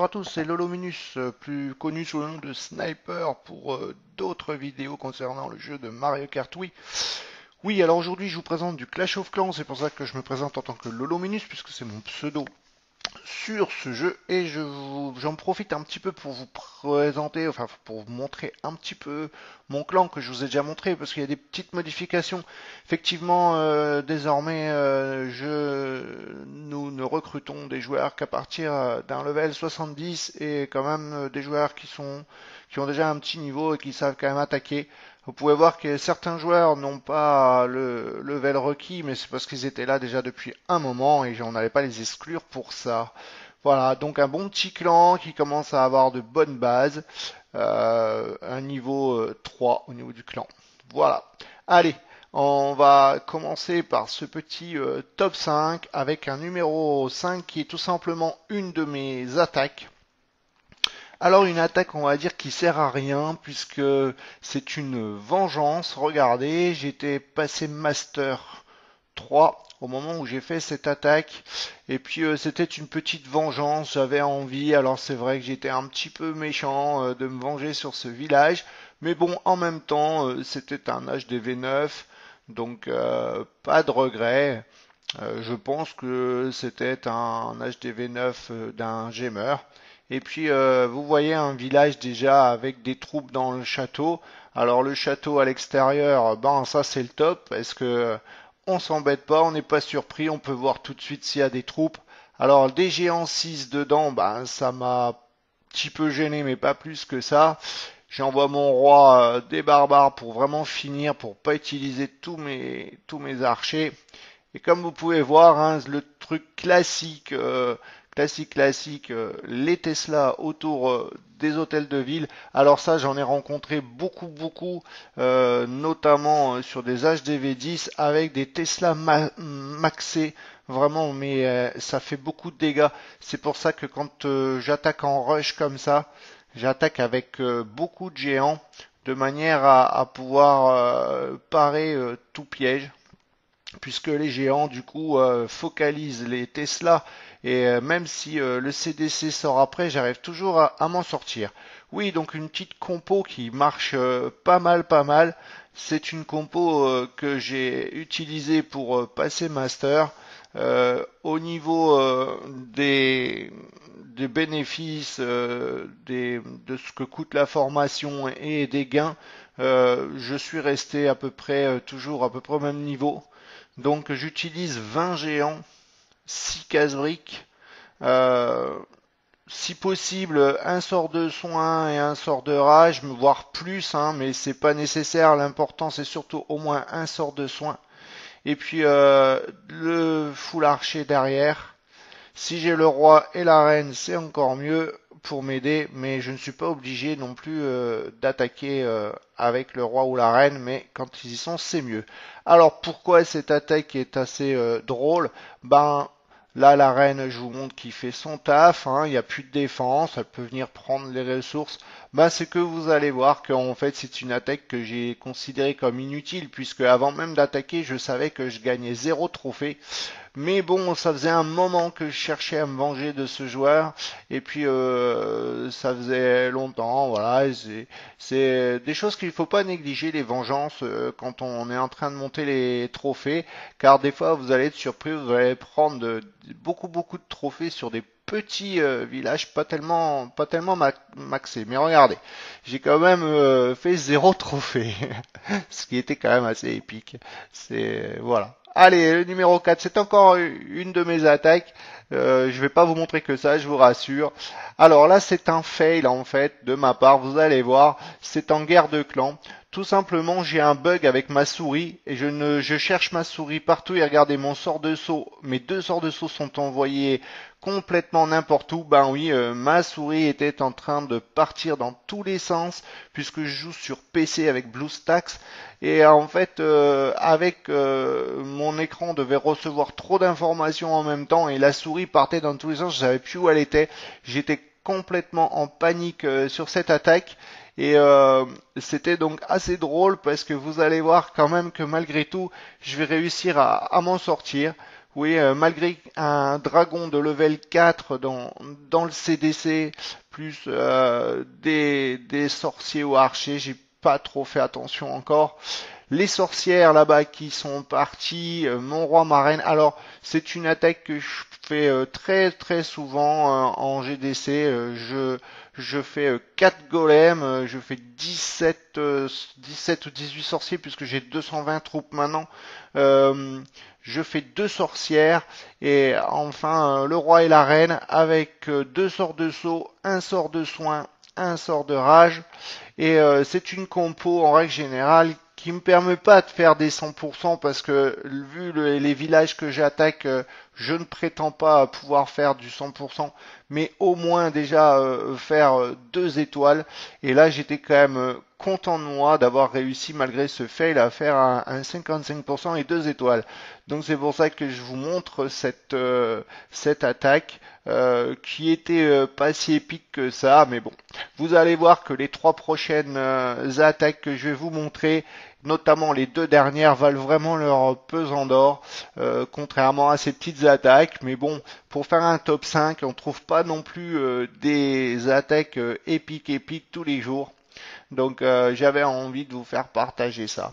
à tous, c'est Lolominus, plus connu sous le nom de Sniper pour d'autres vidéos concernant le jeu de Mario Kart Wii. Oui, alors aujourd'hui je vous présente du Clash of Clans, c'est pour ça que je me présente en tant que Lolominus, puisque c'est mon pseudo sur ce jeu, et j'en profite un petit peu pour vous présenter, enfin pour vous montrer un petit peu mon clan que je vous ai déjà montré, parce qu'il y a des petites modifications. Effectivement, désormais, nous ne recrutons des joueurs qu'à partir d'un level 70, et quand même des joueurs qui ont déjà un petit niveau et qui savent quand même attaquer. Vous pouvez voir que certains joueurs n'ont pas le level requis, mais c'est parce qu'ils étaient là déjà depuis un moment et on n'allait pas les exclure pour ça. Voilà, donc un bon petit clan qui commence à avoir de bonnes bases, un niveau 3 au niveau du clan. Voilà. Allez, on va commencer par ce petit top 5 avec un numéro 5 qui est tout simplement une de mes attaques. Alors une attaque, on va dire, qui sert à rien puisque c'est une vengeance. Regardez, j'étais passé Master 3 au moment où j'ai fait cette attaque. Et puis c'était une petite vengeance, j'avais envie. Alors c'est vrai que j'étais un petit peu méchant de me venger sur ce village. Mais bon, en même temps, c'était un HDV9. Donc pas de regret. Je pense que c'était un HDV9 d'un gamer. Et puis vous voyez un village déjà avec des troupes dans le château. Alors le château à l'extérieur, ben ça c'est le top parce que on s'embête pas, on n'est pas surpris, on peut voir tout de suite s'il y a des troupes. Alors des géants 6 dedans, ben ça m'a un petit peu gêné mais pas plus que ça. J'envoie mon roi des barbares pour vraiment finir, pour pas utiliser tous mes archers. Et comme vous pouvez voir, hein, le truc classique, classique, les Tesla autour des hôtels de ville. Alors ça, j'en ai rencontré beaucoup, notamment sur des HDV10 avec des Tesla maxés. Vraiment, mais ça fait beaucoup de dégâts. C'est pour ça que quand j'attaque en rush comme ça, j'attaque avec beaucoup de géants, de manière à pouvoir parer tout piège puisque les géants du coup focalisent les Tesla et même si le CDC sort après, j'arrive toujours à m'en sortir. Oui, donc une petite compo qui marche pas mal. C'est une compo que j'ai utilisée pour passer master. Au niveau des bénéfices, de ce que coûte la formation et des gains, je suis resté à peu près toujours à peu près au même niveau. Donc j'utilise 20 géants, 6 casse-briques, euh, si possible un sort de soin et un sort de rage, voire plus, hein, mais c'est pas nécessaire. L'important c'est surtout au moins un sort de soin. Et puis le full archer derrière. Si j'ai le roi et la reine, c'est encore mieux pour m'aider, mais je ne suis pas obligé non plus d'attaquer avec le roi ou la reine, mais quand ils y sont, c'est mieux. Alors pourquoi cette attaque est assez drôle? Ben là, la reine, je vous montre qu'il fait son taf, hein, il n'y a plus de défense, elle peut venir prendre les ressources. Ben c'est que vous allez voir qu'en fait c'est une attaque que j'ai considérée comme inutile, puisque avant même d'attaquer, je savais que je gagnais 0 trophée. Mais bon, ça faisait un moment que je cherchais à me venger de ce joueur, et puis ça faisait longtemps, voilà. C'est des choses qu'il ne faut pas négliger, les vengeances, quand on est en train de monter les trophées, car des fois vous allez être surpris, vous allez prendre beaucoup de trophées sur des petits villages, pas tellement maxés. Mais regardez, j'ai quand même fait 0 trophée, ce qui était quand même assez épique. C'est voilà. Allez, le numéro 4, c'est encore une de mes attaques. Je vais pas vous montrer que ça, je vous rassure. Alors là, c'est un fail en fait de ma part, vous allez voir. C'est en guerre de clan. Tout simplement, j'ai un bug avec ma souris et je cherche ma souris partout et regardez mon sort de saut. Mes deux sorts de saut sont envoyés complètement n'importe où. Ben oui, ma souris était en train de partir dans tous les sens puisque je joue sur PC avec BlueStacks et en fait avec mon écran devait recevoir trop d'informations en même temps et la souris partait dans tous les sens. Je savais plus où elle était. J'étais complètement en panique sur cette attaque. Et c'était donc assez drôle parce que vous allez voir quand même que malgré tout, je vais réussir à m'en sortir. Oui, malgré un dragon de level 4 dans le CDC, plus des sorciers ou archers, j'ai pas trop fait attention encore. Les sorcières là-bas qui sont parties, mon roi, ma reine. Alors, c'est une attaque que je fais très très souvent en GDC. Je fais 4 golems, je fais 17 ou 18 sorciers puisque j'ai 220 troupes maintenant. Euh, je fais 2 sorcières et enfin le roi et la reine avec 2 sorts de saut, un sort de soin, un sort de rage. Et c'est une compo en règle générale qui me permet pas de faire des 100% parce que vu les villages que j'attaque, je ne prétends pas pouvoir faire du 100%, mais au moins déjà faire 2 étoiles. Et là, j'étais quand même content de moi d'avoir réussi malgré ce fail à faire un 55% et 2 étoiles. Donc c'est pour ça que je vous montre cette attaque qui était pas si épique que ça, mais bon. Vous allez voir que les 3 prochaines attaques que je vais vous montrer, notamment les 2 dernières, valent vraiment leur pesant d'or, contrairement à ces petites attaques. Mais bon, pour faire un top 5, on trouve pas non plus des attaques épiques tous les jours. Donc j'avais envie de vous faire partager ça.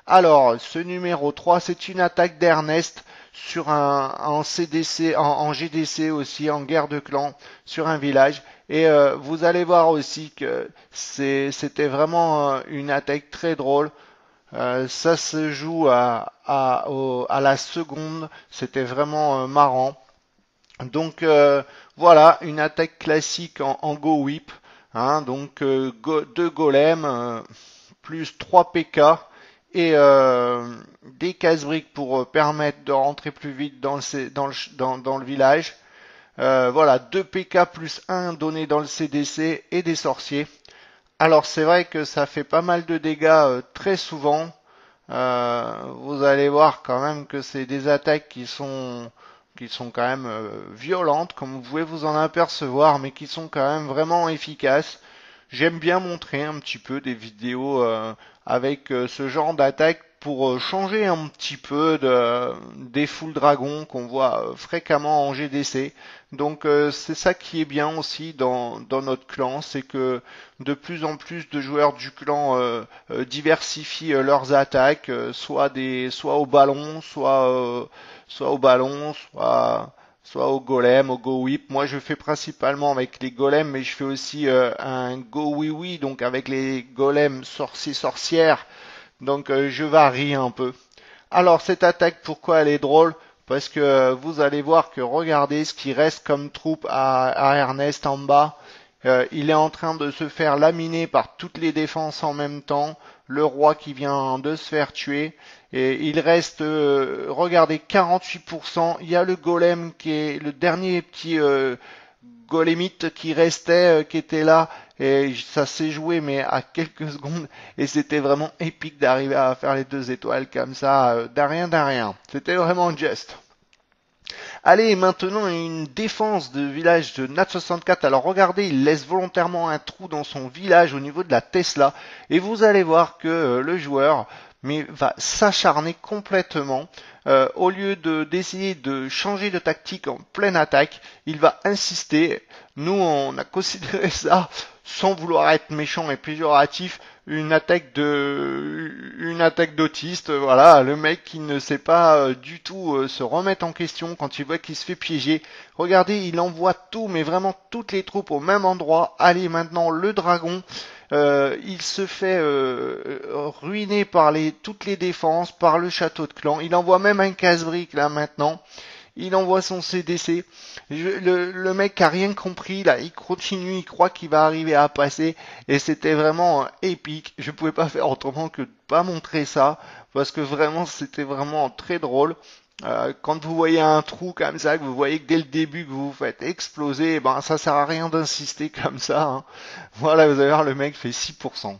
Alors, ce numéro 3, c'est une attaque d'Ernest sur en CDC, en GDC aussi, en guerre de clan, sur un village. Et vous allez voir aussi que c'était vraiment une attaque très drôle. Ça se joue à la seconde. C'était vraiment marrant. Donc voilà, une attaque classique en Go Whip. Hein, donc 2 golems plus 3 PK et des casse-briques pour permettre de rentrer plus vite dans le village. Voilà, 2 PK plus 1 donné dans le CDC et des sorciers. Alors c'est vrai que ça fait pas mal de dégâts très souvent. Vous allez voir quand même que c'est des attaques qui sont quand même violentes, comme vous pouvez vous en apercevoir, mais qui sont quand même vraiment efficaces. J'aime bien montrer un petit peu des vidéos avec ce genre d'attaque pour changer un petit peu des full dragons qu'on voit fréquemment en GDC. Donc c'est ça qui est bien aussi dans notre clan, c'est que de plus en plus de joueurs du clan diversifient leurs attaques, soit au ballon, soit au golem, au go whip. Moi, je fais principalement avec les golems, mais je fais aussi un go oui oui, donc avec les golems sorciers sorcières. Donc, je varie un peu. Alors, cette attaque, pourquoi elle est drôle? Parce que vous allez voir que regardez ce qui reste comme troupe à Ernest en bas. Il est en train de se faire laminer par toutes les défenses en même temps. Le roi qui vient de se faire tuer. Et il reste, regardez, 48%. Il y a le golem qui est le dernier petit golemite qui restait, qui était là. Et ça s'est joué, mais à quelques secondes. Et c'était vraiment épique d'arriver à faire les 2 étoiles comme ça, d'un rien. C'était vraiment juste. Allez, maintenant une défense de village de Nat64. Alors regardez, il laisse volontairement un trou dans son village au niveau de la Tesla. Et vous allez voir que le joueur va s'acharner complètement. Au lieu d'essayer de changer de tactique en pleine attaque, il va insister. Nous, on a considéré ça, sans vouloir être méchant et péjoratif, une attaque d'autiste. Voilà, le mec qui ne sait pas du tout se remettre en question quand il voit qu'il se fait piéger. Regardez, il envoie tout, mais vraiment toutes les troupes au même endroit. Allez, maintenant le dragon. Il se fait ruiner par toutes les défenses, par le château de clan. Il envoie même un casse-brique là maintenant. Il envoie son CDC. Le mec a rien compris là. Il continue, il croit qu'il va arriver à passer. Et c'était vraiment épique. Je pouvais pas faire autrement que de pas montrer ça. Parce que vraiment, c'était vraiment très drôle. Quand vous voyez un trou comme ça, que vous voyez que dès le début que vous vous faites exploser, ben ça sert à rien d'insister comme ça. Hein. Voilà, vous allez voir, le mec fait 6%.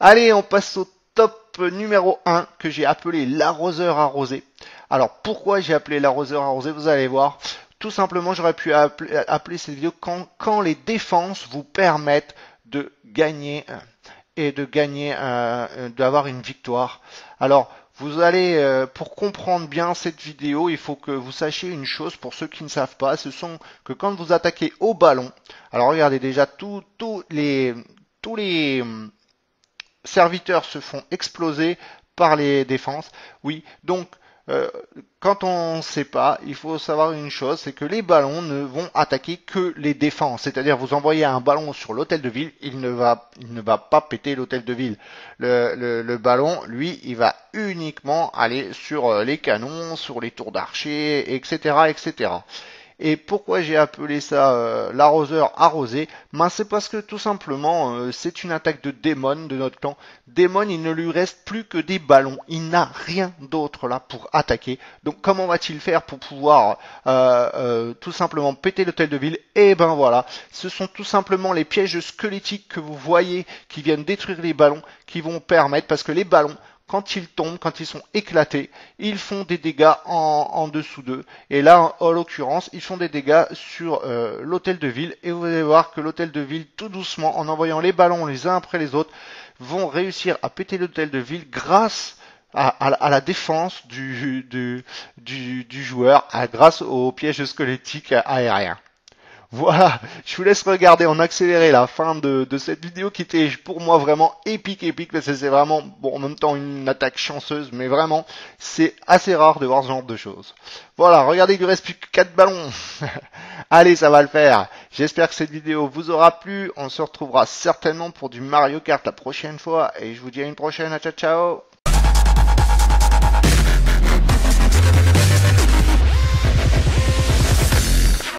Allez, on passe au top numéro 1 que j'ai appelé l'arroseur arrosé. Alors pourquoi j'ai appelé l'arroseur arrosé? Vous allez voir. Tout simplement, j'aurais pu appeler cette vidéo quand les défenses vous permettent de gagner et de gagner, d'avoir une victoire. Alors, vous allez, pour comprendre bien cette vidéo, il faut que vous sachiez une chose, pour ceux qui ne savent pas, ce sont que quand vous attaquez au ballon, alors regardez déjà tous les serviteurs se font exploser par les défenses. Oui, donc euh, quand on ne sait pas, il faut savoir une chose, c'est que les ballons ne vont attaquer que les défenses. C'est-à-dire, vous envoyez un ballon sur l'hôtel de ville, il ne va pas péter l'hôtel de ville. Le ballon, lui, il va uniquement aller sur les canons, sur les tours d'archers, etc., etc. Et pourquoi j'ai appelé ça l'arroseur arrosé? Ben, c'est parce que tout simplement, c'est une attaque de démon de notre clan. Démon, il ne lui reste plus que des ballons. Il n'a rien d'autre là pour attaquer. Donc comment va-t-il faire pour pouvoir tout simplement péter l'hôtel de ville? Et ben voilà, ce sont tout simplement les pièges squelettiques que vous voyez qui viennent détruire les ballons, qui vont permettre, parce que les ballons, quand ils tombent, quand ils sont éclatés, ils font des dégâts en dessous d'eux. Et là, en l'occurrence, ils font des dégâts sur l'hôtel de ville. Et vous allez voir que l'hôtel de ville, tout doucement, en envoyant les ballons les uns après les autres, vont réussir à péter l'hôtel de ville grâce à la défense du joueur, grâce aux pièges squelettiques aériens. Voilà, je vous laisse regarder en accéléré la fin de cette vidéo qui était pour moi vraiment épique, parce que c'est vraiment, bon, en même temps une attaque chanceuse, mais vraiment, c'est assez rare de voir ce genre de choses. Voilà, regardez, il ne reste plus que 4 ballons. Allez, ça va le faire. J'espère que cette vidéo vous aura plu. On se retrouvera certainement pour du Mario Kart la prochaine fois, et je vous dis à une prochaine, ciao ciao.